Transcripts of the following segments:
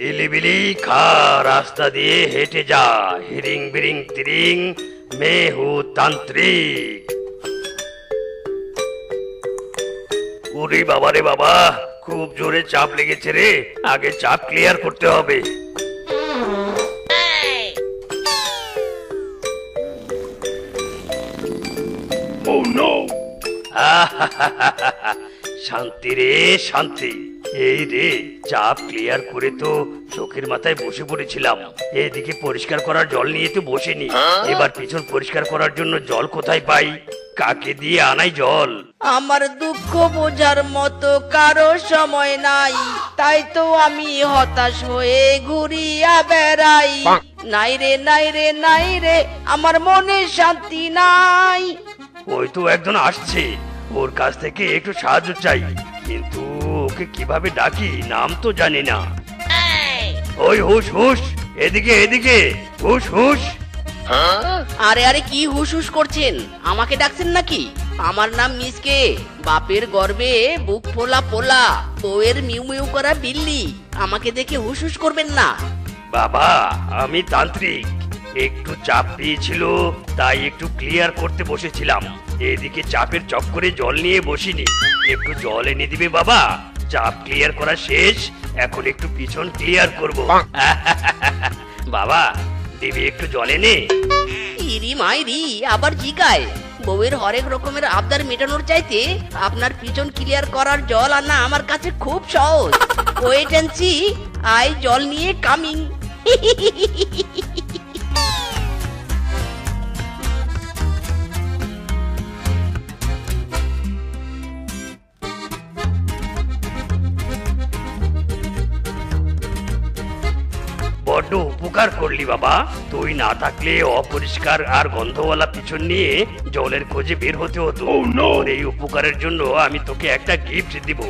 ইলিবিলি খা, রাস্তা দিয়ে হেঁটে যা, হিরিং বিরিং তিরিং, মে হু তান্ত্রিক। ওরে বাবা রে বাবা, খুব জোরে চাপ লেগেছে রে, আগে চাপ ক্লিয়ার করতে হবে। Oh no! শান্তি রে শান্তি। এই রে, চাপ ক্লিয়ার করে তো চোখের মাথায় বসে পড়েছিলাম, এদিকে পরিষ্কার করার জল নিয়ে তো বসেনি। এবার পিছন পরিষ্কার করার জন্য জল কোথায় পাই? কাকে দিয়ে আনাই জল? আমার দুঃখ বোঝার মতো কারো সময় নাই, তাই তো আমি হতাশ হয়ে ঘুরিয়া বেড়াই। নাই রে নাই রে নাই রে, আমার মনে শান্তি নাই। ওই তো একজন আসছে, ওর কাছ থেকে একটু সাহায্য চাই, কিন্তু ওকে কিভাবে ডাকি নাম তো জানি না। ওই হুশ হুশ, এদিকে এদিকে, হুশ হুশ। আরে আরে, কি হুস হুস করছেন? আমাকে ডাকছেন নাকি? আমার নাম মিসকে, বাপের গর্বে বুক ফোলা ফোলা, বউয়ের মিউ মিউ করা বিল্লি। আমাকে দেখে হুস হুস করবেন না। বাবা, আমি তান্ত্রিক, একটু চাপ পেয়েছিল তাই একটু ক্লিয়ার করতে বসেছিলাম। এদিকে চাপের চক্করে জল নিয়ে বসিনি, একটু জল এনে দিবে বাবা? চাপ ক্লিয়ার করা শেষ, এখন একটু পিছন ক্লিয়ার করব। বাবা, দিবি একটু জল এনে? ইরি মাইরি, আবার জিগায়। বউয়ের হরেক রকমের আবদার মেটানোর চাইতে আপনার পিছন ক্লিয়ার করার জল আনা আমার কাছে খুব সহজ। ওয়েট এন্ড সি, আই জল নিয়ে কামিং। বড্ড উপকার করলি বাবা, তুই না থাকলে অপরিষ্কার আর গন্ধওয়ালা পিছন নিয়ে জলের খোঁজে বের হতে হতো। তোর এই উপকারের জন্য আমি তোকে একটা গিফট দিব।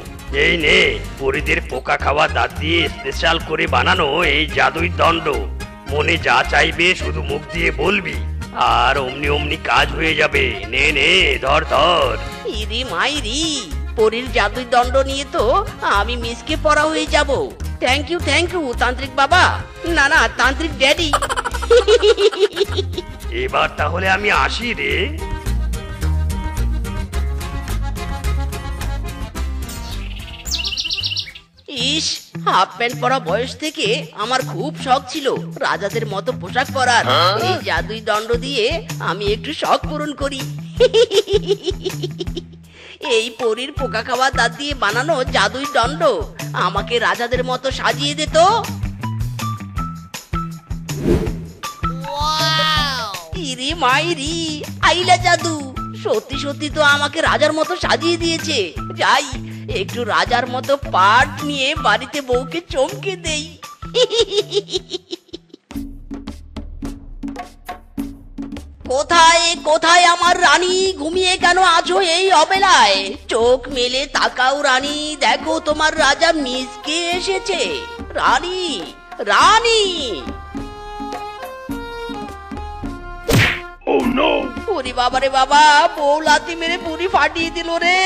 এই নে, পরিদের পোকা খাওয়া দাঁত দিয়ে স্পেশাল করে বানানো এই জাদুই দণ্ড। মনে যা চাইবে শুধু মুখ দিয়ে বলবি, আর অমনি অমনি কাজ হয়ে যাবে। নে নে, ধর ধর। ইরি মাইরি, পরীর জাদুই দণ্ড নিয়ে তো আমি মিসকে পড়া হয়ে যাব। থ্যাংক ইউ তান্ত্রিক বাবা, না না তান্ত্রিক ড্যাডি। এবার তাহলে আমি আসি রে। ইস, হাফ প্যান্ট পরা বয়স থেকে আমার খুব শখ ছিল রাজাদের মতো পোশাক পরার। এই জাদুই দণ্ড দিয়ে আমি একটু শখ পূরণ করি। এই পরীর পোকা খাওয়া দাঁত দিয়ে বানানো জাদুই দণ্ড আমাকে রাজাদের মতো সাজিয়ে দে তো। ইরি মাইরি, আইলা জাদু, সত্যি সত্যি তো আমাকে রাজার মতো সাজিয়ে দিয়েছে। যাই, একটু রাজার মতো পাট নিয়ে বাড়িতে বউকে চমকে দেই। কোথায় কোথায় আমার রানী? ঘুমিয়ে কেন আছো এই অবেলায়? চোখ মেলে তাকাও রানী, দেখো তোমার রাজা মিসকে এসেছে। রানী রানী, ওরে বাবা রে বাবা, বউ লাথি মেরে পুরি ফাটিয়ে দিল রে।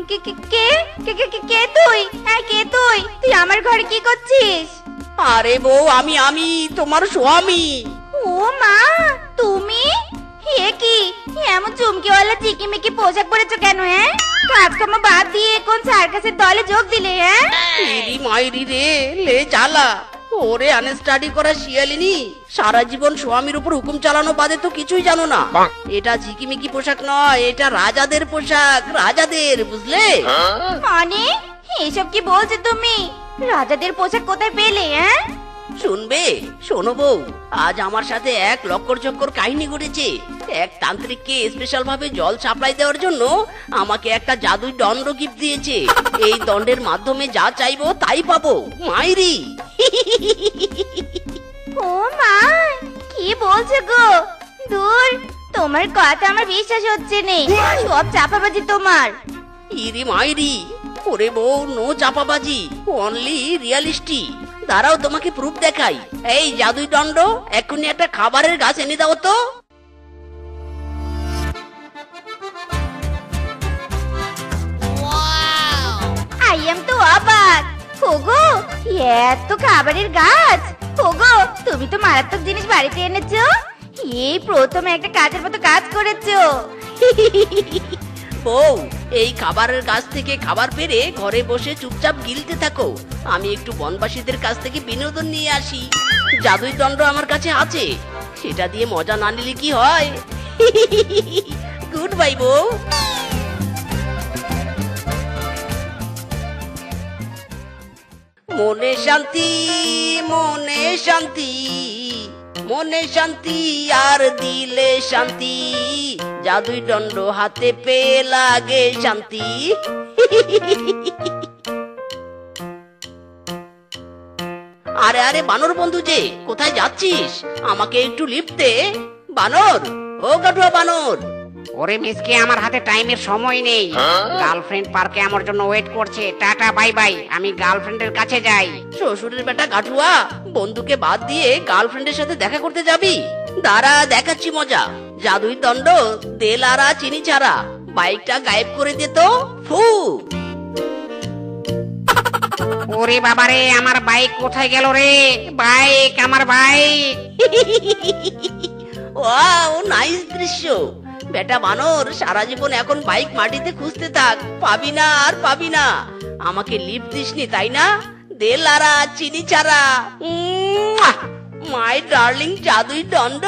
কে কে কে কে কে কে কে তুই? হ্যাঁ, কে তুই? তুই আমার ঘরে কি করছিস? আরে বউ, আমি তোমার স্বামী। ও মা, তুমি? হে কি, এমন চুমকিওয়ালা চিকিমিকি পোশাক পরেছো কেন? হ্যাঁ, কাজকর্ম বাদ দিয়ে কোন সার্কাসের দলে যোগ দিলে? হ্যাঁ, ইরি মাইরি রে, লে জ্বালা। ওরে আনস্টাডি করা শিয়ালিনী, সারা জীবন স্বামীর উপর হুকুম চালানো বাদে তো কিছুই জানো না। এটা ঝিকিমিকি পোশাক নয়, এটা রাজাদের পোশাক, রাজাদের, বুঝলে? মানে এসব কি বলছো তুমি? রাজাদের পোশাক কোথায় পেলে? হ্যাঁ, শুনবে? শোনো বউ, আজ আমার সাথে এক লক্কর চক্কর কাহিনী ঘটেছে। এক তান্ত্রিককে স্পেশাল ভাবে জল সাপ্লাই দেওয়ার জন্য আমাকে একটা জাদুই দণ্ড গিফট দিয়েছে। এই দণ্ডের মাধ্যমে যা চাইবো তাই পাবো। মাইরি। ও মা, কি বলছো গো? দূর, তোমার কথা আমার বিশ্বাস হচ্ছে না। সব চাপাবাজি তোমার। ইরি মাইরি, ওরে বউ, নো চাপাবাজি, অনলি রিয়ালিস্টি। দাঁড়াও, তোমাকে প্রুফ দেখাই। এই জাদুই দণ্ড, এক্ষুনি একটা খাবারের গাছ এনে দাও তো। আই এম তো অবাক। ওগো এত খাবারের গাছ! ওগো তুমি তো মারাত্মক জিনিস বাড়িতে এনেছো। এই প্রথম একটা কাজের মতো কাজ করেছো। বউ, এই খাবারের গাছ থেকে খাবার পেরে ঘরে বসে চুপচাপ গিলতে থাকো। আমি একটু বনবাসীদের কাছ থেকে বিনোদন নিয়ে আসি। জাদুই দণ্ড আমার কাছে আছে, সেটা দিয়ে মজা না নিলে কি হয়? গুড বাই বউ। মনে শান্তি, মনে শান্তি, মনে শান্তি আর দিলে শান্তি, জাদুই দণ্ড হাতে পেয়ে লাগে শান্তি। আরে আরে বানর বন্ধু যে, কোথায় যাচ্ছিস? আমাকে একটু লিফট দে। বানর, ও কাঠুয়া বানর। ওরে মিসকে, আমার হাতে টাইমের সময় নেই। গার্লফ্রেন্ড পার্কে আমার জন্য ওয়েট করছে। টাটা বাই বাই, আমি গার্লফ্রেন্ডের কাছে যাই। শ্বশুরের বেটা কাঠুয়া, বন্ধুকে বাদ দিয়ে গার্লফ্রেন্ডের সাথে দেখা করতে যাবি? দাঁড়া, দেখাচ্ছি মজা। জাদুই দণ্ড দে লারা চিনি ছাড়া, বাইকটা গায়েব করে দে তো। ফু! ওরে বাবারে, আমার বাইক কোথায় গেল রে? বাইক, আমার বাইক। ওয়াও, নাইস দৃশ্য। বেটা বানর, সারা জীবন এখন বাইক মাটিতে খুঁজতে থাক, পাবি না আর পাবি না। আমাকে লিফট দিসনি তাই না? দে লারা চিনি ছাড়া। মাই ডার্লিং জাদুই দণ্ড।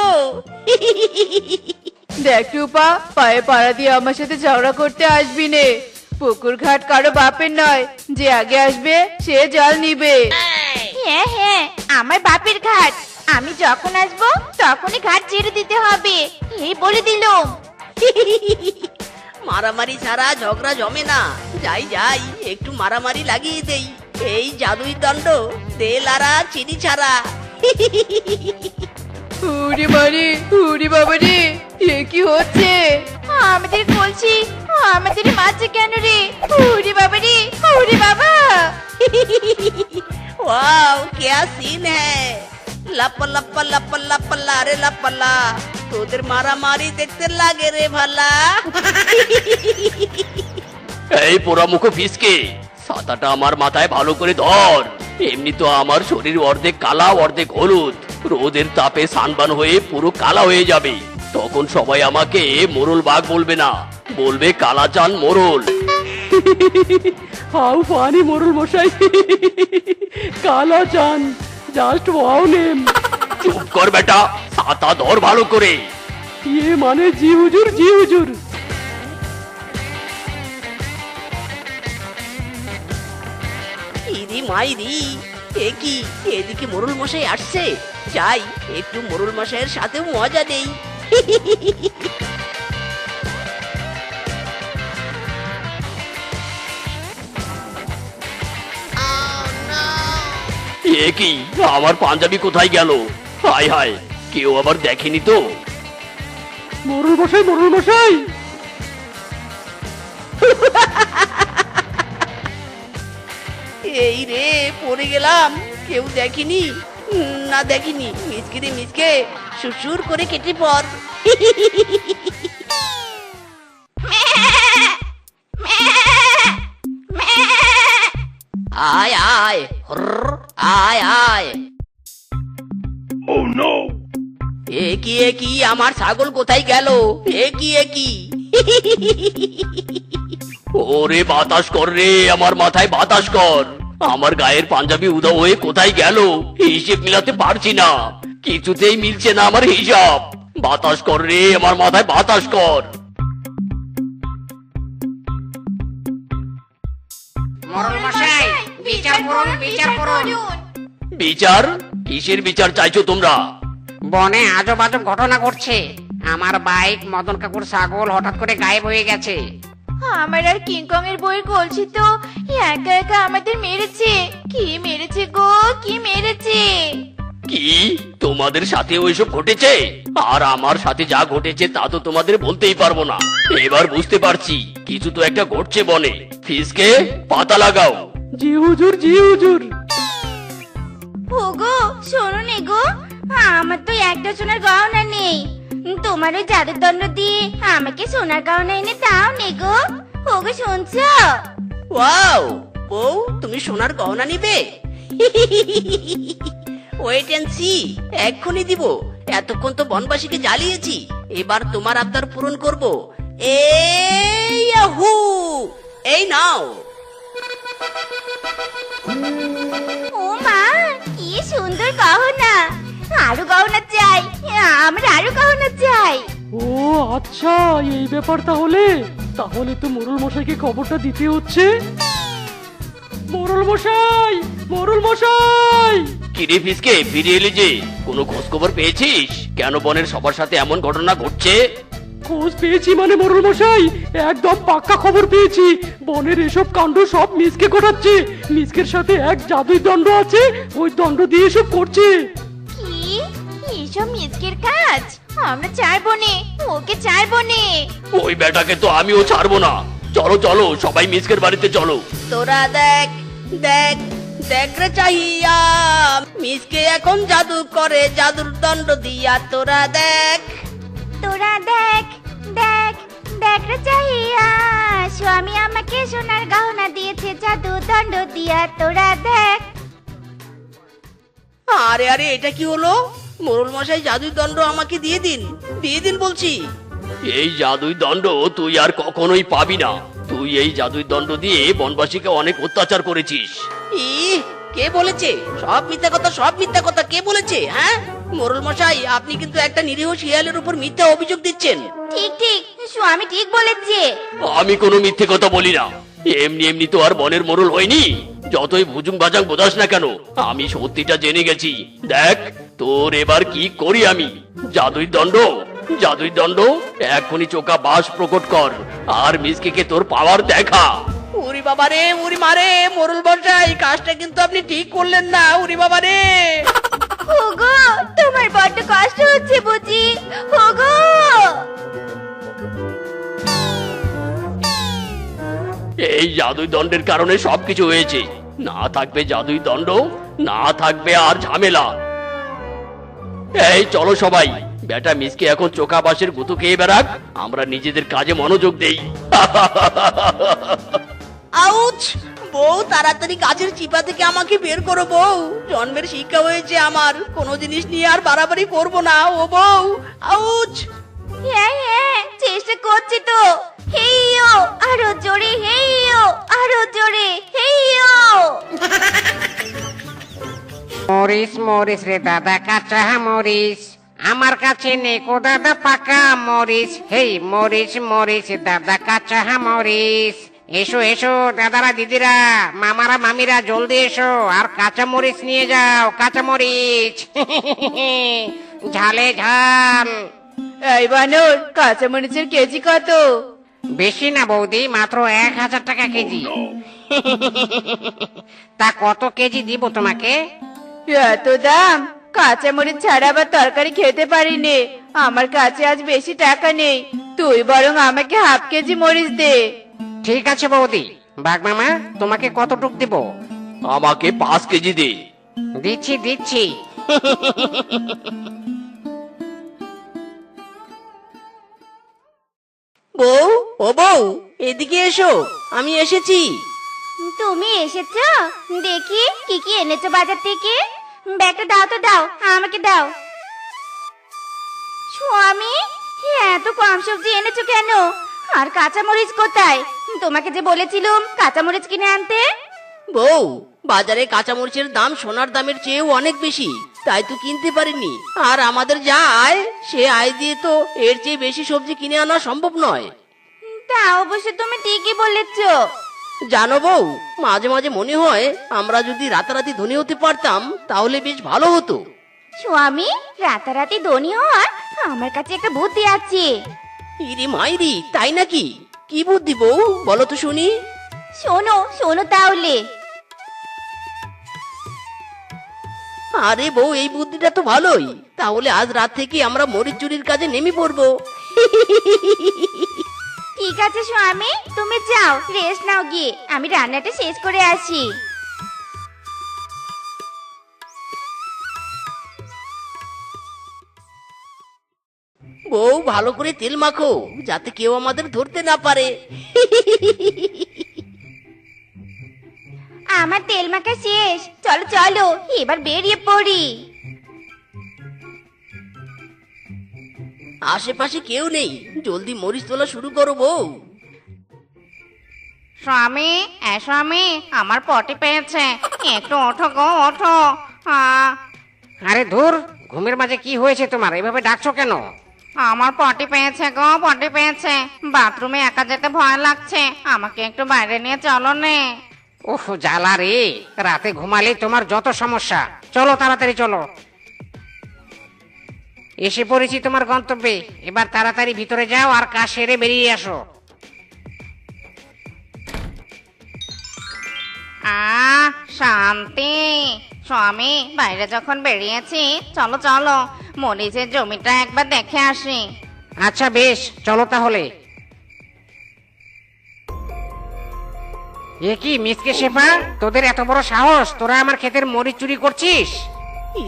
দেখ রূপা, পায়ে পাড়া দিয়ে আমার সাথে ঝগড়া করতে আসবি নে। পুকুর ঘাট কারো বাপের নয়, যে আগে আসবে সে জল নিবে। হ্যাঁ হ্যাঁ, আমার বাপের ঘাট। আমি যখন আসবো তখনই ঘাট ছেড়ে দিতে হবে, এই বলে দিলুম। মারামারি ছাড়া ঝগড়া জমে না। যাই যাই, একটু মারামারি লাগিয়ে দেই। এই জাদুই দণ্ড দে লারা চিনি ছাড়া। উড়ি মারি, উড়ি বাবা রে, এ কি হচ্ছে? আমাদের বলছি, আমাদের মাঝে কেন রে? উড়ি বাবা রে, উড়ি বাবা! वाओ, क्या सीन है। লাপ্পা লাপ্পা লাপ্পা লাপ্পা লা রে লাপ্পা লা, তোদের মারামারি দেখতে লাগে রে ভালা। এই পোড়া মুখ ফিসকে, ছাতাটা আমার মাথায় ভালো করে ধর। এমনি তো আমার শরীর অর্ধেক কালা অর্ধেক হলুদ, রোদের তাপে সানবান হয়ে পুরো কালা হয়ে যাবে। তখন সবাই আমাকে মোরল বাঘ বলবে না, বলবে কালাচান মোরল। হাউ ফানি মোরল মশাই, কালাচান, জাস্ট ওয়াও নেম। চুপ কর বেটা, ছাতা ধর ভালো করে। ইয়ে মানে জি হুজুর, জি হুজুর। ইদি মাইরি, এ কি, এদিকে মোরল মশাই আসছে। যাই, একটু মোরল মশাইয়ের সাথে মজা দেই। এ কি, আমার পাঞ্জাবি কোথায় গেল? হায় হায়, কেউ আবার দেখেনি তো? মোরল মশাই, মোরল মশাই। এই রে, পড়ে গেলাম। কেউ দেখেনি? না দেখিনি। মিসকে রে মিসকে, সুসুর করে কেটে পর। আয় আয়, হুরর, আয় আয়। এ কি, আমার ছাগল কোথায় গেল? এ কি। ওরে বাতাস কর রে, আমার মাথায় বাতাস কর। আমার গায়ের পাঞ্জাবি উধাও হয়ে কোথায় গেল? হিসেব মিলাতে পারছি না, কিছুতেই মিলছে না আমার হিসাব। বাতাস কর রে, আমার মাথায় বাতাস কর। মোরল মশাই, বিচার করুন, বিচার করুন। বিচার? কিসের বিচার চাইছো তোমরা? বনে আজব আজব ঘটনা ঘটছে। আমার বাইক, মদন কাকুর ছাগল হঠাৎ করে গায়েব হয়ে গেছে। আমার আর কিংকং এর বইয়ের কলসি তো একা একা আমাদের মেরেছে। কি মেরেছে গো, কি মেরেছে! কি তোমাদের সাথে ওইসব ঘটেছে? আর আমার সাথে যা ঘটেছে তা তো তোমাদের বলতেই পারবো না। এবার বুঝতে পারছি কিছু তো একটা ঘটছে বনে। ফিসকে পাতা লাগাও। জি হুজুর, জি হুজুর। ওগো শোনো নে গো, আমার তো একটা সোনার গহনা নেই। তোমার ওই জাদুর দণ্ড দিয়ে আমাকে সোনার গহনা এনে দাও নে গো। ওগো শুনছো? ওয়াও, বউ তুমি সোনার গহনা নিবে? ওয়েট এন্ড সি, এক্ষুনি দিব। এতক্ষণ তো বনবাসীকে জ্বালিয়েছি, এবার তোমার আবদার পূরণ করব। এই ইয়াহু, এই নাও। ও মা, কি সুন্দর গহনা! আরো গহনা চাই, আমরা আরো গহনা চাই। ও আচ্ছা, এই ব্যাপার তাহলে। তাহলে তো মোড়ল মশাইকে খবরটা দিতে হচ্ছে। মোড়ল মশাই, মোড়ল মশাই! কিরে ফিসকে, ফিরে এলি যে? কোনো খোঁজ খবর পেয়েছিস? কেন বনের সবার সাথে এমন ঘটনা ঘটছে? খোঁজ পেয়েছি মানে মোড়ল মশাই, একদম পাক্কা খবর পেয়েছি। বনের এসব কাণ্ড সব মিসকে ঘটাচ্ছে। মিসকের সাথে এক জাদুই দণ্ড আছে, ওই দণ্ড দিয়ে এসব করছে। কি এইসব মিসকের কাজ? আমরা চাইবো নে, ওকে চাইবো নে। ওই বেটাকে তো আমিও ছাড়বো না। চলো চলো, সবাই মিসকের বাড়িতে চলো। তোরা দেখ দেখ দেখ রে চাহিয়া, মিসকে এখন জাদু করে জাদুর দণ্ড দিয়া। তোরা দেখ। তোরা দেখ দেখ দেখ রে চাহিয়া, স্বামী আমাকে সোনার গহনা দিয়েছে জাদু দণ্ড দিয়া। তোরা দেখ। আরে আরে, এটা কি হলো? মোড়ল মশাই জাদুর দণ্ড আমাকে দিয়ে দিন, দিয়ে দিন বলছি। এই জাদুই দণ্ড তুই আর কখনোই পাবি না। তুই এই জাদুই দণ্ড দিয়ে বনবাসীকে অনেক অত্যাচার করেছিস। ই, কে বলেছে? সব মিথ্যা কথা, সব মিথ্যা কথা। কে বলেছে? হ্যাঁ, মোড়ল মশাই, আপনি কিন্তু একটা নিরীহ শিয়ালের উপর মিথ্যা অভিযোগ দিচ্ছেন। ঠিক ঠিক, স্বামী ঠিক বলেছে। আমি কোনো মিথ্যে কথা বলি না। এমনি এমনি তো আর বনের মোড়ল হয়নি। যতই ভুজুং বাজাং বোঝাস না কেন, আমি সত্যিটা জেনে গেছি। দেখ তোর এবার কি করি আমি। জাদুই দণ্ড, জাদুই দণ্ড, এখনই চোখা বাস প্রকট কর আর মিসকে তোর পাওয়ার দেখা। উরি বাবা রে, উরি মারে, মোড়ল মশাই কাজটা কিন্তু আপনি ঠিক করলেন না। উরি বাবা রে। ওগো, তোমার বড্ড কষ্ট হচ্ছে বুঝি। ওগো, এই জাদুই দণ্ডের কারণে সবকিছু হয়েছে। না থাকবে জাদুই দণ্ড, না থাকবে আর ঝামেলা। এই চলো সবাই, বেটা মিসকে এখন চোখা বাসের গুতু খেয়ে বেড়াক, আমরা নিজেদের কাজে মনোযোগ দেই। আউচ! বউ, তাড়াতাড়ি কাজের চিপা থেকে আমাকে বের করো বউ। জন্মের শিক্ষা হয়েছে আমার, কোনো জিনিস নিয়ে আর বাড়াবাড়ি করবো না। ও বউ, আউচ! হ্যাঁ হ্যাঁ, চেষ্টা করছি তো। হেইয়ো, আরো জোরে, হেইয়ো, আরো জোরে, হেইয়ো। মরিস মরিস রে দাদা, কাঁচা মরিস আমার কাছে নেকো দাদা, পাকা মরিস। হেই মরিস মরিস দাদা, কাঁচা মরিস। এসো এসো দাদারা, দিদিরা, মামারা, মামিরা, জলদি এসো আর কাঁচা মরিচ নিয়ে যাও। কাঁচা মরিচ ঝালে ঝাল। এই বানর, কাঁচামরিচের কেজি কত? বেশি না বৌদি, মাত্র 1000 টাকা কেজি। তা কত কেজি দিব তোমাকে? এত দাম? কাঁচামরিচ ছাড়া আবার তরকারি খেতে পারিনি। আমার কাছে আজ বেশি টাকা নেই, তুই বরং আমাকে হাফ কেজি মরিচ দে। ঠিক আছে বৌদি। বাঘ মামা, তোমাকে কতটুক দিব? আমাকে 5 কেজি দে। দিচ্ছি দিচ্ছি। বউ, ও বউ, এদিকে এসো, আমি এসেছি। তুমি এসেছো? দেখি কি কি এনেছো বাজার থেকে। ব্যাগটা দাও তো, দাও, আমাকে দাও। স্বামী, এত কম সবজি এনেছো কেন? আর কাঁচামরিচ কোথায়? তোমাকে যে বলেছিলাম কাঁচামরিচ কিনে আনতে। বউ, বাজারে কাঁচামরিচের দাম সোনার দামের চেয়েও অনেক বেশি, তাই তো কিনতে পারিনি। আর আমাদের যা আয়, সে আয় দিয়ে তো এর চেয়ে বেশি সবজি কিনে আনা সম্ভব নয়। তা অবশ্য তুমি ঠিকই বলেছো। জানো বউ, মাঝে মাঝে মনে হয় আমরা যদি রাতারাতি ধনী হতে পারতাম তাহলে বেশ ভালো হতো। স্বামী, রাতারাতি ধনী হওয়ার আমার কাছে একটা বুদ্ধি আছে। ইরে মাইরি, তাই নাকি? কি বুদ্ধি বউ, বলো তো শুনি। শোনো শোনো তাহলে। আরে বউ, এই বুদ্ধিটা তো ভালোই। তাহলে আজ রাত থেকে আমরা মরিচ চুরির কাজে নেমে পড়বো। ঠিক আছে স্বামী, তুমি যাও, রেস্ট নাও গিয়ে, আমি রান্নাটা শেষ করে আসি। বউ, ভালো করে তেল মাখো যাতে কেউ আমাদের ধরতে না পারে। আমার তেল মাখা শেষ, চলো চলো এবার বেরিয়ে পড়ি। আশেপাশে কেউ নেই, জলদি মরিচ তোলা শুরু করো বউ। স্বামী স্বামী, আমার পটি পেয়েছে, একটু ওঠো গো ওঠো। আরে ধুর, ঘুমের মাঝে কি হয়েছে তোমার, এভাবে ডাকছো কেন? আমার পটি পেয়েছে গো, পটি পেয়েছে। বাথরুমে একা যেতে ভয় লাগছে, আমাকে একটু বাইরে নিয়ে চলো নে। উফ জ্বালা রে, রাতে ঘুমালে তোমার যত সমস্যা। চলো তাড়াতাড়ি চলো। এসে পড়েছি তোমার গন্তব্যে, এবার তাড়াতাড়ি ভিতরে যাও আর কাজ সেরে বেরিয়ে আসো। শান্তি। স্বামী বাইরে যখন বেরিয়েছি, চলো চলো মরিচের জমিটা একবার দেখে আসি। আচ্ছা বেশ, চলো তাহলে। এ কি মিসকে শেফা, তোদের এত বড় সাহস, তোরা আমার ক্ষেতের মরিচ চুরি করছিস?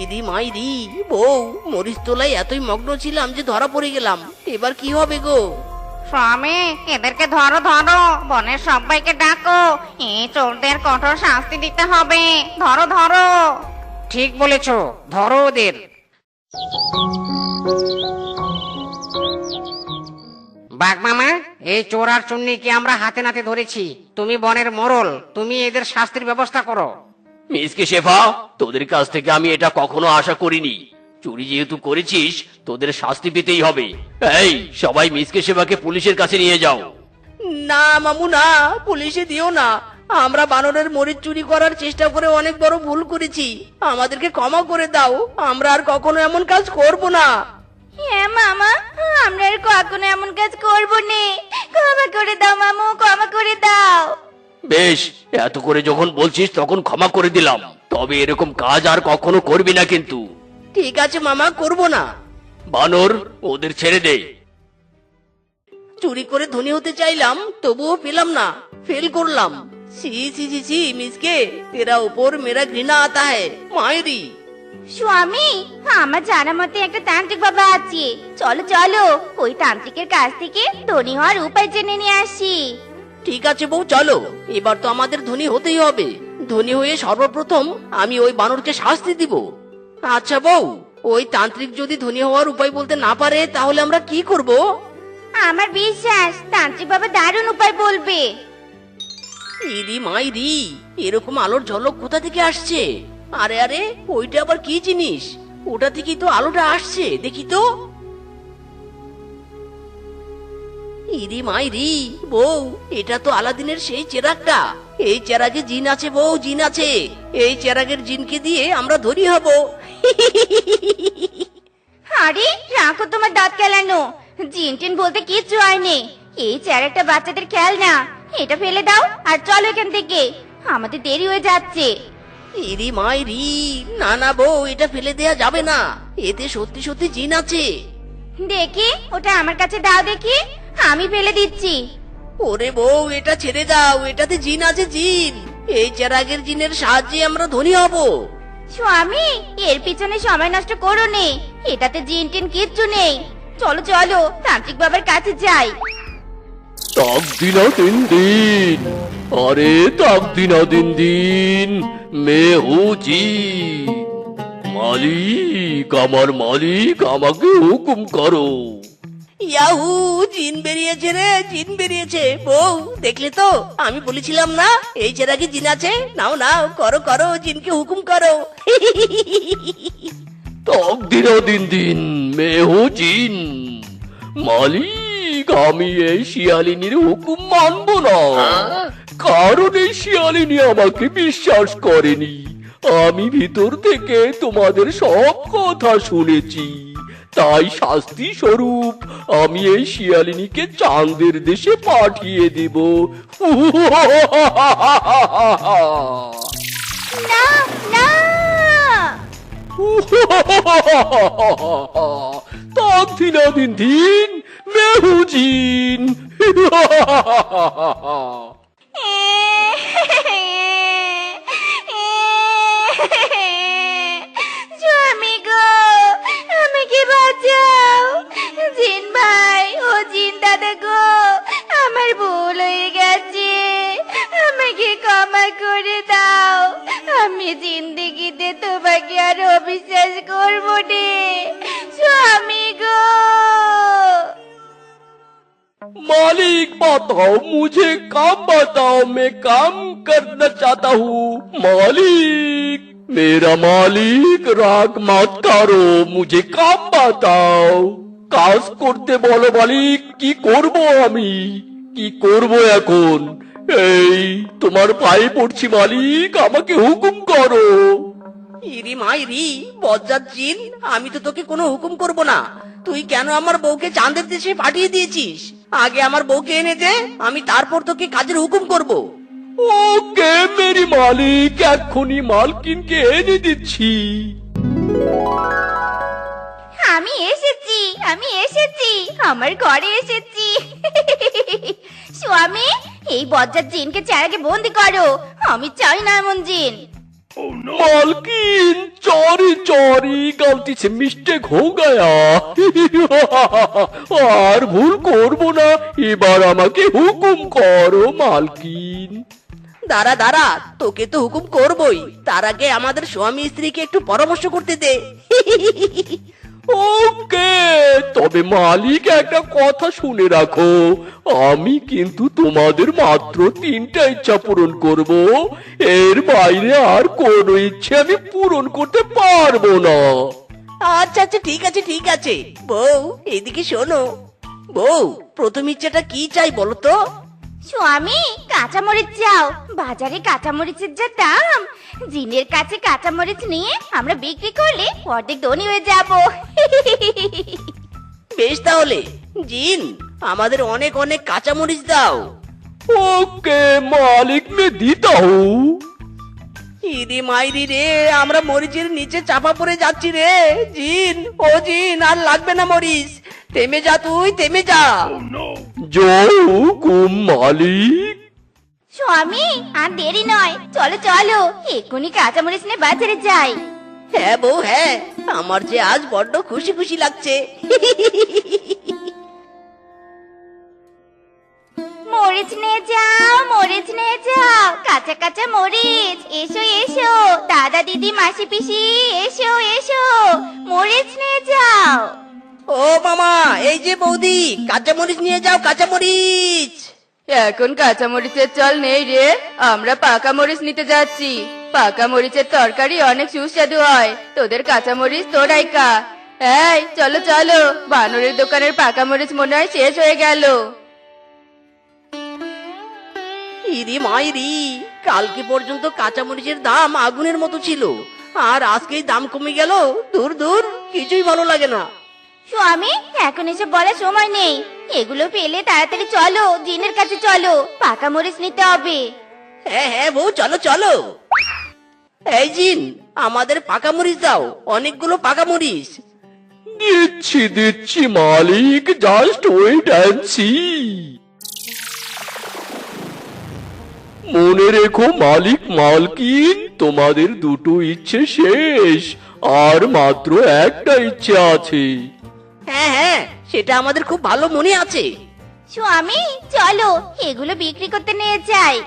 ইদি মাইরি, বউ মরিচ তোলায় এতই মগ্ন ছিলাম যে ধরা পড়ে গেলাম, এবার কি হবে গো? স্বামী এদেরকে ধরো ধরো, বনের সবাইকে ডাকো, এই চোরদের কঠোর শাস্তি দিতে হবে। ধরো ধরো। ঠিক বলেছো, ধরো ওদের। বাঘ মামা, এই চোর আর চুন্নিকে আমরা হাতে নাতে ধরেছি। তুমি বনের মোড়ল, তুমি এদের শাস্তির ব্যবস্থা করো। মিসকে শেফা, তোদের কাছ থেকে আমি এটা কখনো আশা করিনি। চুরি যেহেতু করেছিস, তোদের শাস্তি পেতেই হবে। এই সবাই মিসকে শেফাকে পুলিশের কাছে নিয়ে যাও। না মামু না, পুলিশে দিও না। আমরা বানরের মরিচ চুরি করার চেষ্টা করে অনেক বড় ভুল করেছি, আমাদেরকে ক্ষমা করে দাও। আমরা আর কখনো এমন কাজ করব না। হ্যাঁ মামা, আমরা আর কখনো এমন কাজ করবো নে। ক্ষমা করে দাও মামু, ক্ষমা করে দাও। বেশ, এত করে যখন বলছিস তখন ক্ষমা করে দিলাম, তবে এরকম কাজ আর কখনো করবি না কিন্তু। ঠিক আছে মামা, করব না। বানর, ওদের ছেড়ে দে। চুরি করে ধনী হতে চাইলাম, তবুও পেলাম না, ফেল করলাম। ছি ছি ছি ছি, মিসকে তেরা উপর মেরা ঘৃণা আতা হ্যায় মায়েরি। স্বামী, আমার জানা মতে একটা তান্ত্রিক বাবা আছে, চলো চলো ওই তান্ত্রিকের কাছ থেকে ধনী হওয়ার উপায় জেনে নিয়ে আসি। ঠিক আছে বউ, চলো। এবার তো আমাদের ধনী হতেই হবে। ধনী হয়ে সর্বপ্রথম আমি ওই বানরকে শাস্তি দিব। আচ্ছা বউ, ওই তান্ত্রিক যদি ধনী হওয়ার উপায় বলতে না পারে, তাহলে আমরা কি করব? আমার বিশ্বাস তান্ত্রিক বাবা দারুণ উপায় বলবে। ইরি মাইরি, এরকম আলোর ঝলক কোথা থেকে আসছে? আরে আরে, ওইটা আবার কি জিনিস? ওটা থেকেই তো আলোটা আসছে, দেখি তো। ইরি মাইরি, বউ এটা তো আলাদিনের সেই চেরাগটা। এই চেরাগে জিন আছে বউ, জিন আছে। এই চেরাগের জিনকে দিয়ে আমরা ধরি হব। আরে রাখো তোমার দাঁত কেলানো, জিন টিন বলতে কিচ্ছু হয়নি। এই চেরাগটা বাচ্চাদের খেলনা, এটা ফেলে দাও আর চলো এখান থেকে, আমাদের দেরি হয়ে যাচ্ছে। ইরি মাইরি, না না বউ, এটা ফেলে দেয়া যাবে না, এতে সত্যি সত্যি জিন আছে। দেখি ওটা আমার কাছে দাও দেখি, আমি ফেলে দিচ্ছি। ওরে বউ, এটা ছেড়ে দাও, এটাতে জিন আছে, জিন। এই চেরাগের জিনের সাহায্যে আমরা ধনী হব। স্বামী, এর পিছনে সময় নষ্ট করো নে, এটাতে জিন টিন কিচ্ছু নেই। চলো চলো তান্ত্রিক বাবার কাছে যাই। তাক দিনা দিন দিন, আরে তাক দিনা দিন দিন, মে হুজি মালিক, আমার মালিক, আমাকে হুকুম করো। ইয়াহু, জিন বেরিয়েছে রে, জিন বেরিয়েছে। বউ দেখলে তো, আমি বলেছিলাম না এই চেরাগে জিন আছে। নাও নাও, করো করো, জিনকে হুকুম করো। তাক দিনা দিন দিন, মে হুজিন মালিক, আমি এই শিয়ালিনীর হুকুম মানবো না, কারণ এই শিয়ালিনী আমাকে বিশ্বাস করেনি। আমি ভিতর থেকে তোমাদের সব কথা শুনেছি, তাই শাস্তি স্বরূপ আমি এই শিয়ালিনীকে চাঁদের দেশে পাঠিয়ে দেব। না না, তাক দিনা দিন দিন, মেহুজিন। স্বামী গো, আমাকে বাঁচাও। জিন ভাই ও জিন দাদা গো, আমার ভুল হয়ে গেছে, আমাকে ক্ষমা করে দাও। জিন্দেগিতে তোমাকে আর অবিশ্বাস করবো নে স্বামী গো। मालिक बताओ मुझे काम बताओ, मैं काम करना चाहता हूँ। मालिक, मेरा मालिक राग मत करो, मुझे काम बताओ। কাজ করতে বলো মালিক, কি করব আমি, কি করব এখন? এই তোমার পায়ে পড়ছি মালিক, আমাকে হুকুম করো। ইরি মাইরি বজ্জাত জিন, আমি তো তোকে কোনো হুকুম করব না। তুই কেন আমার বউকে চাঁদের দেশে পাঠিয়ে দিয়েছিস? আগে আমার বউকে এনে দে, আমি তারপর তোকে কাজের হুকুম করব। ওকে মেরি মালিক, এক্ষুনি মালকিনকে এনে দিচ্ছি। আমি এসেছি, আমি এসেছি, আমার ঘরে এসেছি। স্বামী, এই বজ্জাত জিনকে চারাকে বন্দি করো, আমি চাই না এমন জিন। मालकिन चोरी चोरी गलती से मिस्टेक हो गया। আর ভুল করব না, এবার আমাকে হুকুম করো মালকিন। দাঁড়া দাঁড়া, তোকে তো হুকুম করবই, তার আগে আমাদের স্বামী স্ত্রীকে একটু পরামর্শ করতে দে। ওকে, তবে মালিক একটা কথা শুনে রাখো, আমি কিন্তু তোমাদের মাত্র 3টা ইচ্ছা পূরণ করব, এর বাইরে আর কোনো ইচ্ছে আমি পূরণ করতে পারবো না। আচ্ছা আচ্ছা, ঠিক আছে ঠিক আছে। বউ এইদিকে শোনো। বউ, প্রথম ইচ্ছাটা কি চাই বলো তো? স্বামী, কাঁচামরিচ চাও। বাজারে কাঁচামরিচের যা দাম, জিনের কাছে কাঁচামরিচ নিয়ে আমরা বিক্রি করলে অর্ধেক ধনী হয়ে যাব। বেশ তাহলে জিন, আমাদের অনেক অনেক কাঁচামরিচ দাও। ওকে মালিক, মে দিতা হুঁ। ইদি মাইরি রে, আমরা মরিচের নিচে চাপা পড়ে যাচ্ছি রে। জিন, ও জিন, আর লাগবে না মরিচ, থেমে যা, তুই থেমে যা। জয় হুকুম মালিক। স্বামী, আর দেরি নয়, চলো চলো, এক্ষুনি কাঁচামরিচ নিয়ে বাজারে যাই। হ্যাঁ বউ হ্যাঁ, আমার যে আজ বড্ড খুশি খুশি লাগছে। মরিচ নিয়ে যাও, মরিচ নিয়ে যাও, কাঁচা কাঁচা মরিচ। এসো এসো, দাদা দিদি মাসি পিসি, এসো এসো, মরিচ নিয়ে যাও। ও মামা, এই যে বৌদি, কাঁচামরিচ নিয়ে যাও, কাঁচামরিচ। এখন কাঁচা মরিচের চল নেই রে, আমরা পাকা মরিচ নিতে যাচ্ছি। পাকা মরিচের তরকারি অনেক সুস্বাদু হয়, তোদের কাঁচা মরিচ তোরাই খা। এই চলো চলো, বানরের দোকানের পাকা মরিচ মনে হয় শেষ হয়ে গেল। ইরি মাইরি, কালকে পর্যন্ত কাঁচামরিচের দাম আগুনের মতো ছিল, আর আজকেই দাম কমে গেল। দূর দূর, কিছুই ভালো লাগে না। স্বামী, এখন এসব বলার সময় নেই, এগুলো পেলে তাড়াতাড়ি চলো, জিনের কাছে চলো, পাকা মরিচ নিতে হবে। হ্যাঁ হ্যাঁ বউ, চলো চলো। এই জিন, আমাদের পাকা মরিচ দাও, অনেকগুলো পাকা মরিচ। দিচ্ছি দিচ্ছি মালিক, জাস্ট ওয়েট অ্যান্ড সি। মনে রেখো মালিক মালকিন, তোমাদের দুটো ইচ্ছে শেষ, আর মাত্র একটা ইচ্ছে আছে। হ্যাঁ হ্যাঁ, সেটা আমাদের খুব ভালো মনে আছে। স্বামী, চলো, এগুলো বিক্রি করতে নিয়ে যাই।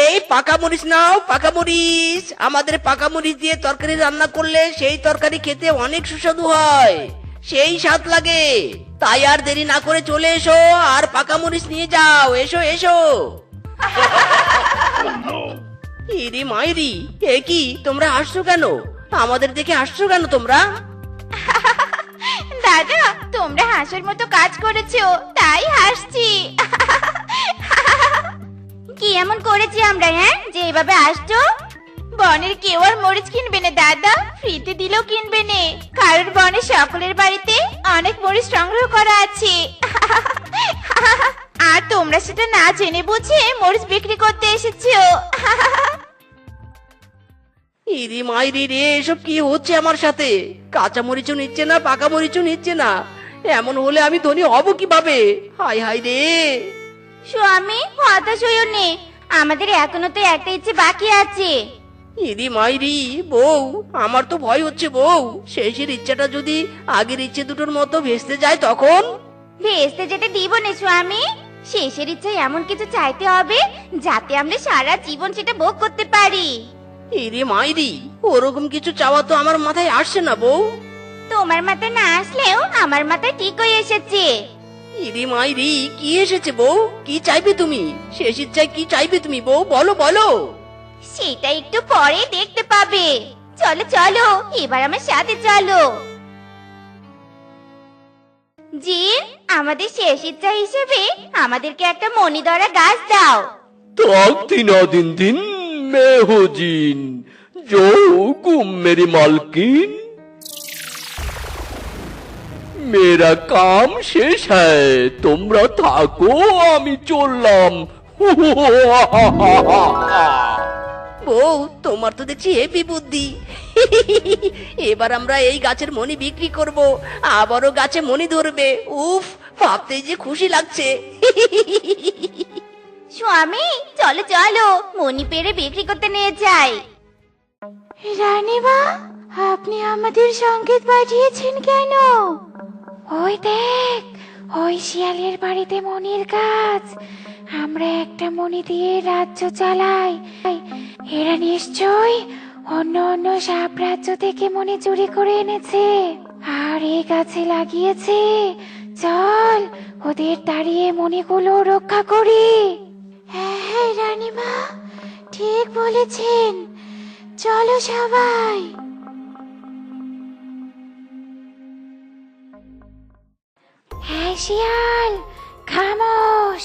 এই পাকা মরিচ নাও, পাকা মরিচ। আমাদের পাকা মরিচ দিয়ে তরকারি রান্না করলে সেই তরকারি খেতে অনেক সুস্বাদু হয়, সেই স্বাদ লাগে। তাই আর দেরি না করে চলে এসো, আর পাকা মরিচ নিয়ে যাও। এসো এসো। ইরি মাইরি, এ কি, তোমরা হাসছো কেন? আমাদের দেখে হাসছো কেন তোমরা? দাদা, তোমরা হাসার মতো কাজ করেছো, তাই হাসছি। কি এমন করেছি আমরা, হ্যাঁ, যে এভাবে আসছো? বনের কেউ আর মরিচ কিনবে না দাদা, ফ্রিতে দিলেও কিনবে না, কারণ বনের সকলের বাড়িতে অনেক মরিচ সংগ্রহ করা আছে। আর তোমরা সেটা না জেনে বুঝে মরিচ বিক্রি করতে এসেছো। ইরি মাইরি রে, এসব কি হচ্ছে আমার সাথে? কাঁচা মরিচও নিচ্ছে না, পাকা মরিচও নিচ্ছে না, এমন হলে আমি ধনী হব কিভাবে? হাই হাই রে। স্বামী, হতাশ হইও নে, আমাদের এখনো তো একটা ইচ্ছে বাকি আছে। ইরি মাইরি, বউ, আমার তো ভয় হচ্ছে বউ, শেষের ইচ্ছাটা যদি আগের ইচ্ছে দুটোর মতো ভেস্তে যায় তখন? ভেস্তে যেতে দিব না স্বামী, শেষের ইচ্ছায় এমন কিছু চাইতে হবে যাতে আমরা সারা জীবন সেটা ভোগ করতে পারি। ইরে মাইরি, ওরকম কিছু চাওয়া তো আমার মাথায় আসছে না বউ। তোমার মাথায় না আসলেও আমার মাথায় ঠিক হয়ে এসেছে। ইরে মাইরি, কি এসেছে বউ? কি চাইবে তুমি? শেষ ইচ্ছায় কি চাইবে তুমি বউ? বলো বলো। সেটা একটু পরে দেখতে পাবে। চলো চলো, এবার আমার সাথে চলো। জিন, আমাদের শেষ ইচ্ছা হিসেবে আমাদেরকে একটা মণিধরা গাছ দাও। ताकती ना दिन दिन मैं हो जीन जो हुकुम मेरी मालकिन मेरा काम शेष है তোমরা থাকো আমি চললাম বউ, তোমার তো দেখছি হেভি বুদ্ধি। এবার আমরা এই গাছের মণি বিক্রি করব, আবারও গাছে মণি ধরবে। উফ, ভাবতেই যে খুশি লাগছে। স্বামী, চলো চলো, মণি পেরে বিক্রি করতে নিয়ে যাই। রানীমা, আপনি আমাদের সংকেত পাঠিয়েছেন কেন? ওই দেখ, ওই শিয়ালের বাড়িতে মণির গাছ। আমরা একটা মণি দিয়ে রাজ্য চালাই। এরা নিশ্চয়ই অন্য অন্য সাপ রাজ্য থেকে মণি চুরি করে এনেছে আর এই গাছে লাগিয়েছে। চল, ওদের তাড়িয়ে মণিগুলো রক্ষা করি। হ্যাঁ রানীমা, ঠিক বলেছেন। চলো সবাই। হ্যাঁ শিয়াল, খামোশ,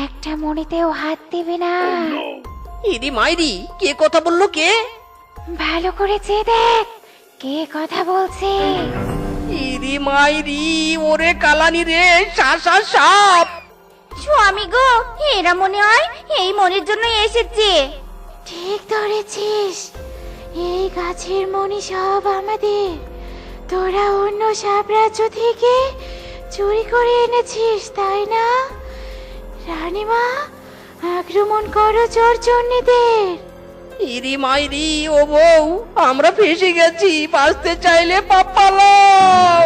একটা মণিতেও হাত দিবি না। ইরি মাইরি, কে কথা বললো? কে? ভালো করে চেয়ে দেখ কে কথা বলছে। ইরি মাইরি, ওরে কালানি রে, সাপ। স্বামী গো, এরা মনে হয় এই মনির জন্য এসেছে। ঠিক ধরেছিস, এই গাছের মনি সব আমাদের। তোরা অন্য সাপ রাজ্য থেকে চুরি করে এনেছিস, তাই না? রানীমা, আক্রমণ করো চোরচন্নীদের। ইরি মাইরি, ও বউ, আমরা ফেসে গেছি। বাঁচতে চাইলে পালাও।